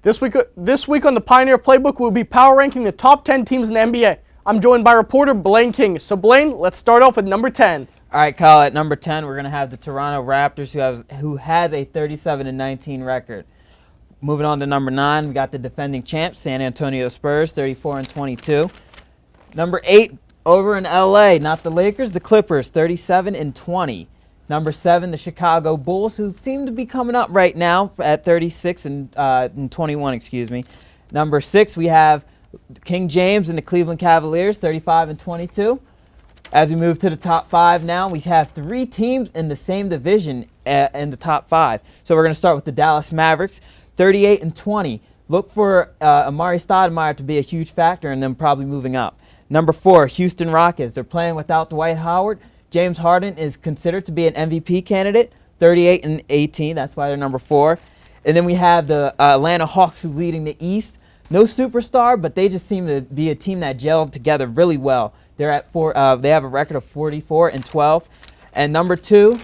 This week on the Pioneer Playbook, we'll be power ranking the top 10 teams in the NBA. I'm joined by reporter Blaine King. So Blaine, let's start off with number 10. All right, Kyle, at number 10, we're going to have the Toronto Raptors, who has a 37-19 record. Moving on to number 9, we got the defending champs, San Antonio Spurs, 34-22. Number 8, over in LA, not the Lakers, the Clippers, 37-20. Number 7, the Chicago Bulls, who seem to be coming up right now at 36-21. Excuse me. Number 6, we have King James and the Cleveland Cavaliers, 35-22. As we move to the top 5 now, we have 3 teams in the same division in the top 5. So we're going to start with the Dallas Mavericks, 38-20. Look for Amari Stoudemire to be a huge factor in them probably moving up. Number 4, Houston Rockets. They're playing without Dwight Howard. James Harden is considered to be an MVP candidate, 38-18. That's why they're number 4. And then we have the Atlanta Hawks, who leading the East. No superstar, but they just seem to be a team that gelled together really well. They're at 4. They have a record of 44-12. And number 2,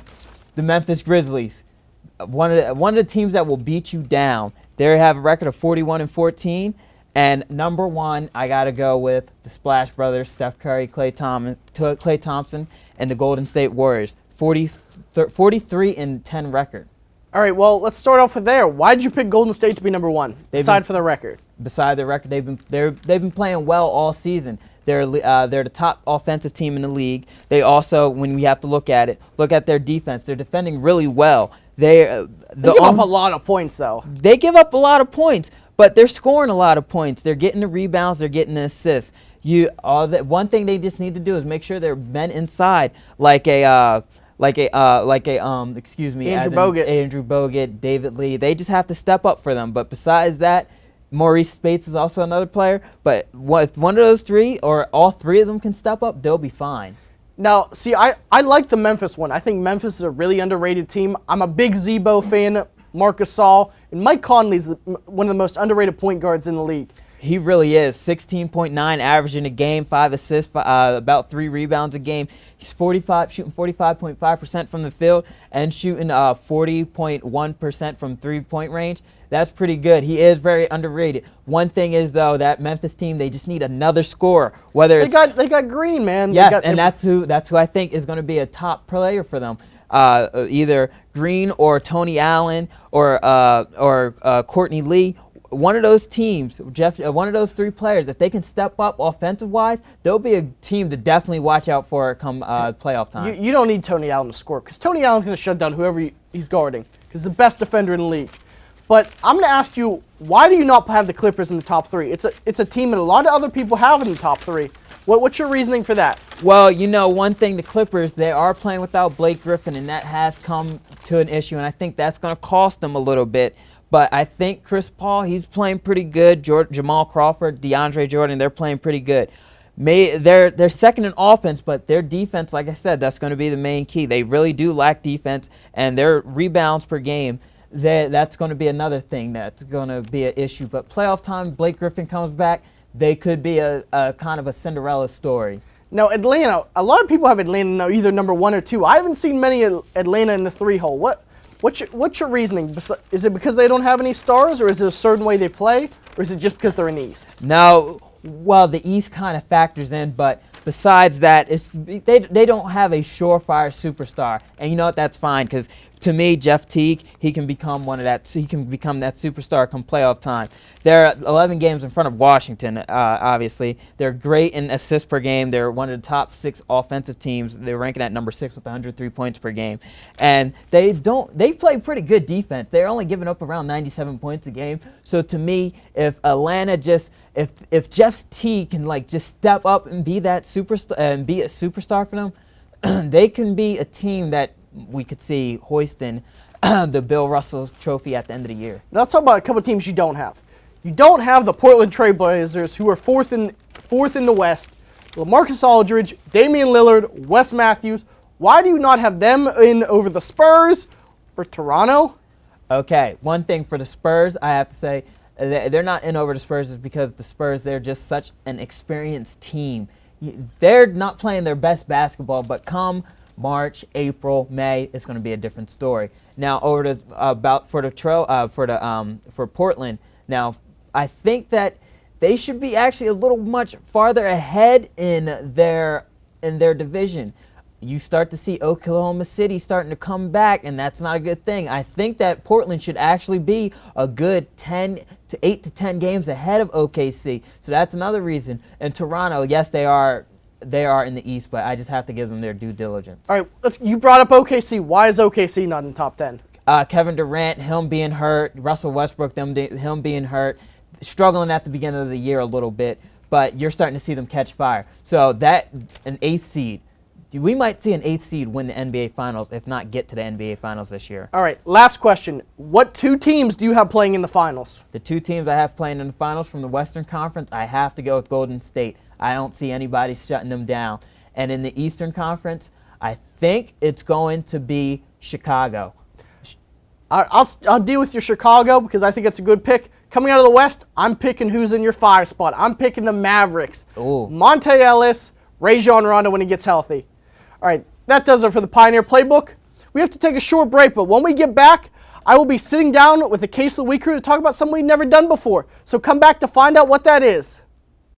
the Memphis Grizzlies, one of the teams that will beat you down. They have a record of 41-14. And number 1, I got to go with the Splash Brothers, Steph Curry, Klay Thompson, and the Golden State Warriors, 43-10 record. All right, well, let's start off with there. Why did you pick Golden State to be number 1, beside the record? Beside the record, they've been playing well all season. They're the top offensive team in the league. They also, when we have to look at their defense. They're defending really well. They give up a lot of points, though. They give up a lot of points, but they're scoring a lot of points. They're getting the rebounds. They're getting the assists. One thing they just need to do is make sure they're men inside, Andrew Bogut, David Lee. They just have to step up for them. But besides that, Maurice Spates is also another player. But if one of those 3 or all 3 of them can step up, they'll be fine. Now, see, I like the Memphis one. I think Memphis is a really underrated team. I'm a big Zebo fan, Marc Gasol, and Mike Conley's one of the most underrated point guards in the league. He really is. 16.9 average in a game, 5 assists, about 3 rebounds a game. He's shooting 45.5% from the field and shooting 40.1% from three-point range. That's pretty good. He is very underrated. One thing is, though, that Memphis team, they just need another scorer. They got Green, man. Yes, that's who I think is going to be a top player for them. Either Green or Tony Allen or Courtney Lee. One of those teams, one of those 3 players, if they can step up offensive-wise, they'll be a team to definitely watch out for come playoff time. You don't need Tony Allen to score, because Tony Allen's going to shut down whoever he's guarding, because he's the best defender in the league. But I'm going to ask you, why do you not have the Clippers in the top 3? It's a team that a lot of other people have in the top 3. What's your reasoning for that? Well, one thing, the Clippers, they are playing without Blake Griffin, and that has come to an issue, and I think that's going to cost them a little bit. But I think Chris Paul, he's playing pretty good. Jamal Crawford, DeAndre Jordan, they're playing pretty good. They're second in offense, but their defense, like I said, that's going to be the main key. They really do lack defense, and their rebounds per game, that's going to be another thing that's going to be an issue. But playoff time, Blake Griffin comes back, they could be a kind of a Cinderella story. Now, Atlanta, a lot of people have Atlanta either number 1 or 2. I haven't seen many Atlanta in the 3-hole. What's your reasoning? Is it because they don't have any stars, or is it a certain way they play, or is it just because they're in the East? No, well, the East kind of factors in, but besides that, they don't have a surefire superstar, and you know what? That's fine, because to me, Jeff Teague, he can become that superstar come playoff time. They're 11 games in front of Washington, obviously. They're great in assists per game. They're one of the top 6 offensive teams. They're ranking at number 6 with 103 points per game. And they play pretty good defense. They're only giving up around 97 points a game. So to me, if Atlanta if Jeff Teague can just step up and be that superstar and be a superstar for them, they can be a team that we could see hoisting the Bill Russell trophy at the end of the year. Now let's talk about a couple of teams you don't have. You don't have the Portland Trail Blazers, who are fourth in the West. LaMarcus Aldridge, Damian Lillard, Wes Matthews. Why do you not have them in over the Spurs or Toronto? Okay, one thing for the Spurs, I have to say, they're not in over the Spurs is because the Spurs, they're just such an experienced team. They're not playing their best basketball, but come March, April, May, it's going to be a different story. Now, over to for Portland, Now, I think that they should be actually a little much farther ahead in their division. You start to see Oklahoma City starting to come back, and that's not a good thing. I think that Portland should actually be a good 8 to 10 games ahead of OKC. So that's another reason. And Toronto, yes, they are in the East, but I just have to give them their due diligence. All right, you brought up OKC. Why is OKC not in the top 10? Kevin Durant, him being hurt. Russell Westbrook, him being hurt. Struggling at the beginning of the year a little bit, but you're starting to see them catch fire. So that, an 8th seed. We might see an 8th seed win the NBA Finals, if not get to the NBA Finals this year. All right, last question. What 2 teams do you have playing in the finals? The 2 teams I have playing in the finals from the Western Conference, I have to go with Golden State. I don't see anybody shutting them down. And in the Eastern Conference, I think it's going to be Chicago. I'll deal with your Chicago because I think it's a good pick. Coming out of the West, I'm picking who's in your 5 spot. I'm picking the Mavericks. Ooh. Monte Ellis, Rajon Rondo when he gets healthy. All right, that does it for the Pioneer Playbook. We have to take a short break, but when we get back, I will be sitting down with the Case of the Week crew to talk about something we've never done before. So come back to find out what that is.